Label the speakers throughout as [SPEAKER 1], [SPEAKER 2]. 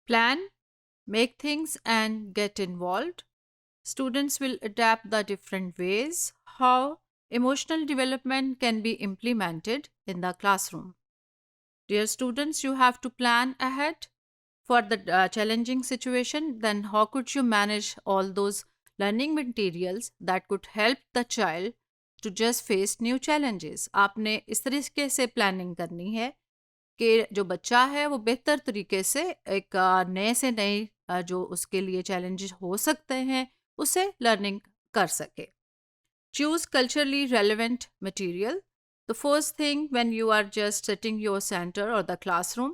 [SPEAKER 1] Plan, make things, and get involved. Students will adapt the different ways how emotional development can be implemented in the classroom. Dear students, you have to plan ahead for the challenging situation. Then, how could you manage all those learning materials that could help the child to just face new challenges? आपने इस तरीके से planning करनी है कि जो बच्चा है वो बेहतर तरीके से एक नए से नए जो उसके लिए चैलेंजेस हो सकते हैं उसे लर्निंग कर सके. Choose culturally relevant material. The first thing when you are just setting your center or the classroom,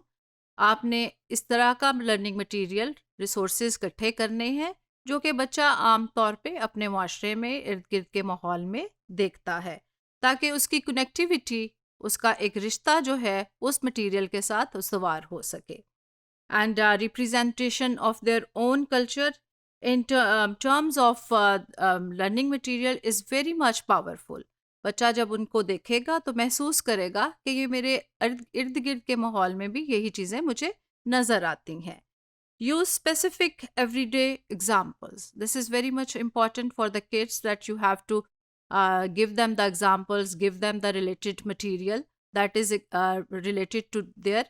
[SPEAKER 1] आपने इस तरह का लर्निंग मटेरियल रिसोर्सेज इकट्ठे करने हैं जो कि बच्चा आम तौर पे अपने माशरे में इर्द गिर्द के माहौल में देखता है, ताकि उसकी कनेक्टिविटी, उसका एक रिश्ता जो है उस मटेरियल के साथ उसवार हो सके. And representation of their own culture in terms of learning material is very much powerful. बच्चा जब उनको देखेगा तो महसूस करेगा कि ये मेरे इर्द गिर्द के माहौल में भी यही चीज़ें मुझे नज़र आती हैं. Use specific everyday examples. This is very much important for the kids that you have to give them the examples, give them the related material that is related to their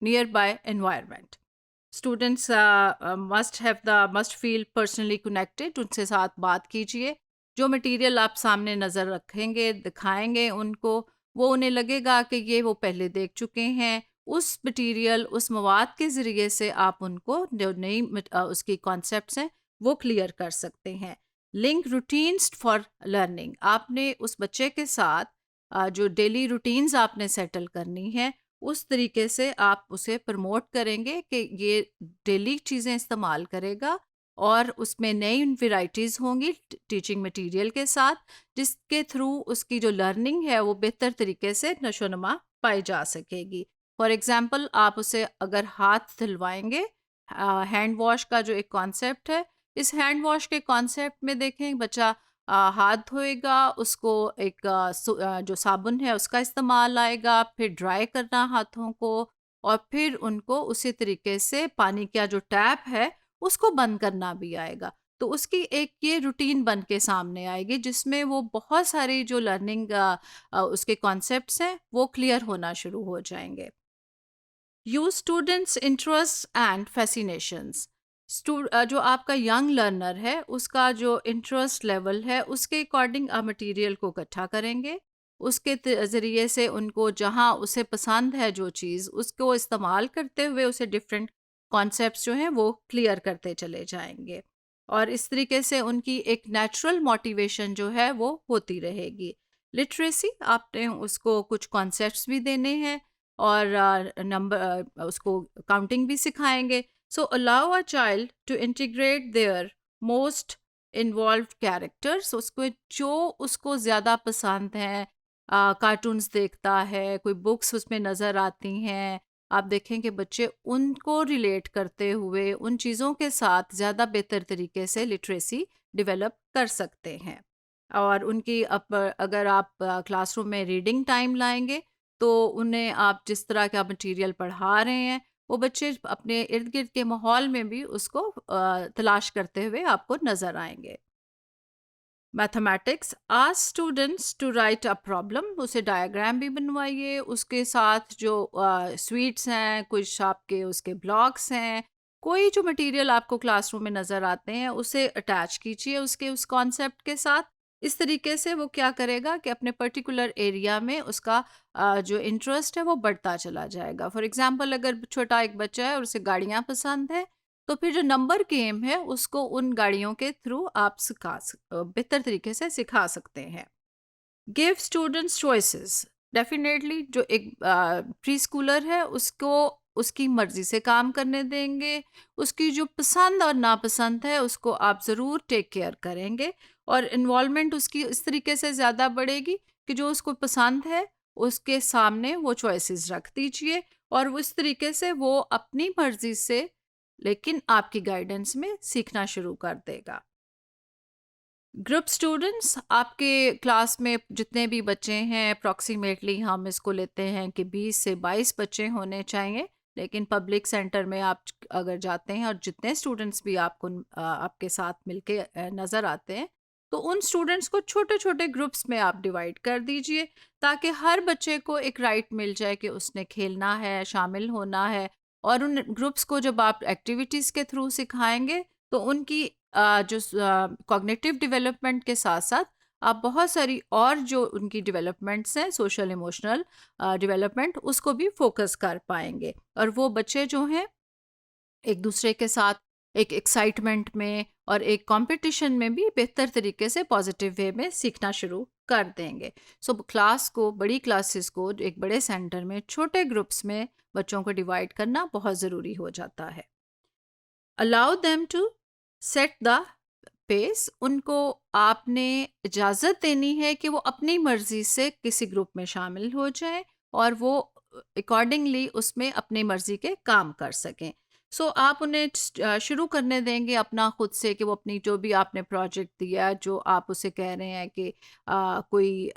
[SPEAKER 1] nearby environment. Students must feel personally connected. उनसे साथ बात कीजिए. जो material आप सामने नज़र रखेंगे, दिखाएंगे उनको, वो उन्हें लगेगा कि ये वो पहले देख चुके हैं. उस मटेरियल, उस मवाद के ज़रिए से आप उनको जो नई उसकी कॉन्सेप्ट्स हैं वो क्लियर कर सकते हैं. Link routines for learning. आपने उस बच्चे के साथ जो डेली रूटीन्स आपने सेटल करनी है उस तरीके से आप उसे प्रमोट करेंगे कि ये डेली चीज़ें इस्तेमाल करेगा और उसमें नई वैरायटीज़ होंगी टीचिंग मटेरियल के साथ, जिसके थ्रू उसकी जो लर्निंग है वो बेहतर तरीके से नशोनुमा पाई जा सकेगी. फॉर एग्ज़ाम्पल, आप उसे अगर हाथ धुलवाएंगे, हैंड वॉश का जो एक कॉन्सेप्ट है, इस हैंड वॉश के कॉन्सेप्ट में देखें बच्चा हाथ धोएगा, उसको एक जो साबुन है उसका इस्तेमाल आएगा, फिर ड्राई करना हाथों को और फिर उनको उसी तरीके से पानी का जो टैप है उसको बंद करना भी आएगा. तो उसकी एक ये रूटीन बन के सामने आएगी जिसमें वो बहुत सारी जो लर्निंग उसके कॉन्सेप्ट्स हैं वो क्लियर होना शुरू हो जाएंगे. Use students interest and fascinations. जो आपका यंग लर्नर है उसका जो इंटरेस्ट लेवल है उसके अकॉर्डिंग आप मटेरियल को इकट्ठा करेंगे. उसके ज़रिए से उनको जहाँ उसे पसंद है जो चीज़ उसको इस्तेमाल करते हुए उसे डिफरेंट कॉन्सेप्ट्स जो हैं वो क्लियर करते चले जाएंगे. और इस तरीके से उनकी एक नेचुरल मोटिवेशन जो है वो होती रहेगी. लिटरेसी, आपने उसको कुछ कॉन्सेप्ट्स भी देने हैं और नंबर उसको काउंटिंग भी सिखाएंगे. So allow a child to integrate their most involved characters. उसको जो उसको ज़्यादा पसंद हैं, कार्टून्स देखता है, कोई बुक्स उसमें नज़र आती हैं, आप देखें कि बच्चे उनको रिलेट करते हुए उन चीज़ों के साथ ज़्यादा बेहतर तरीके से लिटरेसी डेवलप कर सकते हैं. और उनकी अगर आप क्लासरूम में रीडिंग टाइम लाएंगे तो उन्हें आप जिस तरह का मटेरियल पढ़ा रहे हैं वो बच्चे अपने इर्द गिर्द के माहौल में भी उसको तलाश करते हुए आपको नज़र आएंगे. Mathematics, ask students to write a problem. उसे डायग्राम भी बनवाइए, उसके साथ जो स्वीट्स हैं, कुछ आपके उसके ब्लॉक्स हैं, कोई जो मटेरियल आपको क्लासरूम में नज़र आते हैं उसे अटैच कीजिए उसके उस कॉन्सेप्ट के साथ. इस तरीके से वो क्या करेगा कि अपने पर्टिकुलर एरिया में उसका जो इंटरेस्ट है वो बढ़ता चला जाएगा. फॉर एग्जांपल, अगर छोटा एक बच्चा है और उसे गाड़ियाँ पसंद है तो फिर जो नंबर गेम है उसको उन गाड़ियों के थ्रू आप बेहतर तरीके से सिखा सकते हैं. Give students choices. डेफिनेटली जो एक प्री स्कूलर है उसको उसकी मर्जी से काम करने देंगे. उसकी जो पसंद और नापसंद है उसको आप ज़रूर टेक केयर करेंगे और इन्वॉल्वमेंट उसकी इस तरीके से ज़्यादा बढ़ेगी कि जो उसको पसंद है उसके सामने वो चॉइसेस रख दीजिए और उस तरीके से वो अपनी मर्जी से लेकिन आपकी गाइडेंस में सीखना शुरू कर देगा. ग्रुप स्टूडेंट्स, आपके क्लास में जितने भी बच्चे हैं अप्रॉक्सीमेटली हम इसको लेते हैं कि 20 से 22 बच्चे होने चाहिए. लेकिन पब्लिक सेंटर में आप अगर जाते हैं और जितने स्टूडेंट्स भी आपको आपके साथ मिलके नज़र आते हैं, तो उन स्टूडेंट्स को छोटे-छोटे ग्रुप्स में आप डिवाइड कर दीजिए, ताकि हर बच्चे को एक राइट मिल जाए कि उसने खेलना है, शामिल होना है। और उन ग्रुप्स को जब आप एक्टिविटीज़ के थ्रू सिखाएँगे, तो उनकी जो कॉग्निटिव डेवलपमेंट के साथ-साथ आप बहुत सारी और जो उनकी डेवलपमेंट्स हैं, सोशल इमोशनल डेवलपमेंट, उसको भी फोकस कर पाएँगे। और वो बच्चे जो हैं एक दूसरे के साथ एक एक्साइटमेंट में और एक कंपटीशन में भी बेहतर तरीके से पॉजिटिव वे में सीखना शुरू कर देंगे। सो क्लास को, बड़ी क्लासेस को एक बड़े सेंटर में छोटे ग्रुप्स में बच्चों को डिवाइड करना बहुत ज़रूरी हो जाता है। Allow them to set the pace. उनको आपने इजाज़त देनी है कि वो अपनी मर्ज़ी से किसी ग्रुप में शामिल हो जाएँ और वो अकॉर्डिंगली उसमें अपनी मर्ज़ी के काम कर सकें। सो आप उन्हें शुरू करने देंगे अपना खुद से कि वो अपनी जो भी आपने प्रोजेक्ट दिया, जो आप उसे कह रहे हैं कि कोई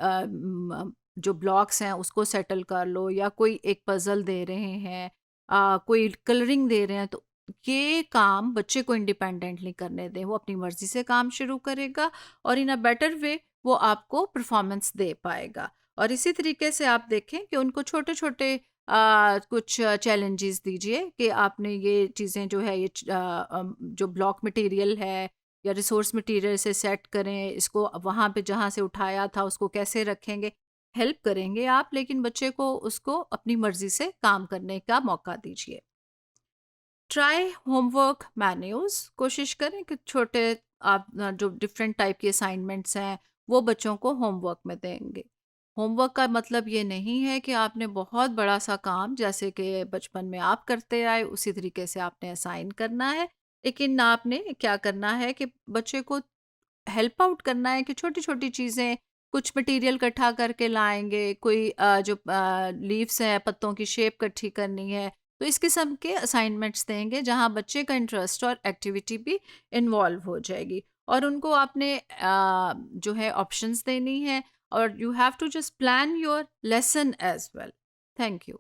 [SPEAKER 1] जो ब्लॉक्स हैं उसको सेटल कर लो, या कोई एक पज़ल दे रहे हैं, कोई कलरिंग दे रहे हैं, तो ये काम बच्चे को इंडिपेंडेंटली करने दें। वो अपनी मर्ज़ी से काम शुरू करेगा और इन अ बेटर वे वो आपको परफॉर्मेंस दे पाएगा। और इसी तरीके से आप देखें कि उनको छोटे-छोटे कुछ चैलेंजेस दीजिए कि आपने ये चीज़ें जो है, ये जो ब्लॉक मटेरियल है या रिसोर्स मटेरियल से सेट करें, इसको वहाँ पे जहाँ से उठाया था उसको कैसे रखेंगे। हेल्प करेंगे आप, लेकिन बच्चे को उसको अपनी मर्ज़ी से काम करने का मौका दीजिए। Try homework menus. कोशिश करें कि छोटे आप जो डिफरेंट टाइप की असाइनमेंट्स हैं वो बच्चों को होमवर्क में देंगे। होमवर्क का मतलब ये नहीं है कि आपने बहुत बड़ा सा काम, जैसे कि बचपन में आप करते आए उसी तरीके से आपने असाइन करना है, लेकिन आपने क्या करना है कि बच्चे को हेल्प आउट करना है कि छोटी-छोटी चीज़ें, कुछ मटेरियल इकट्ठा करके लाएँगे, कोई जो लीव्स हैं, पत्तों की शेप इकट्ठी करनी है, तो इस किस्म के असाइनमेंट्स देंगे जहाँ बच्चे का इंटरेस्ट और एक्टिविटी भी इन्वॉल्व हो जाएगी। और उनको आपने जो है ऑप्शंस देनी है, और you have to just plan your lesson as well. Thank you.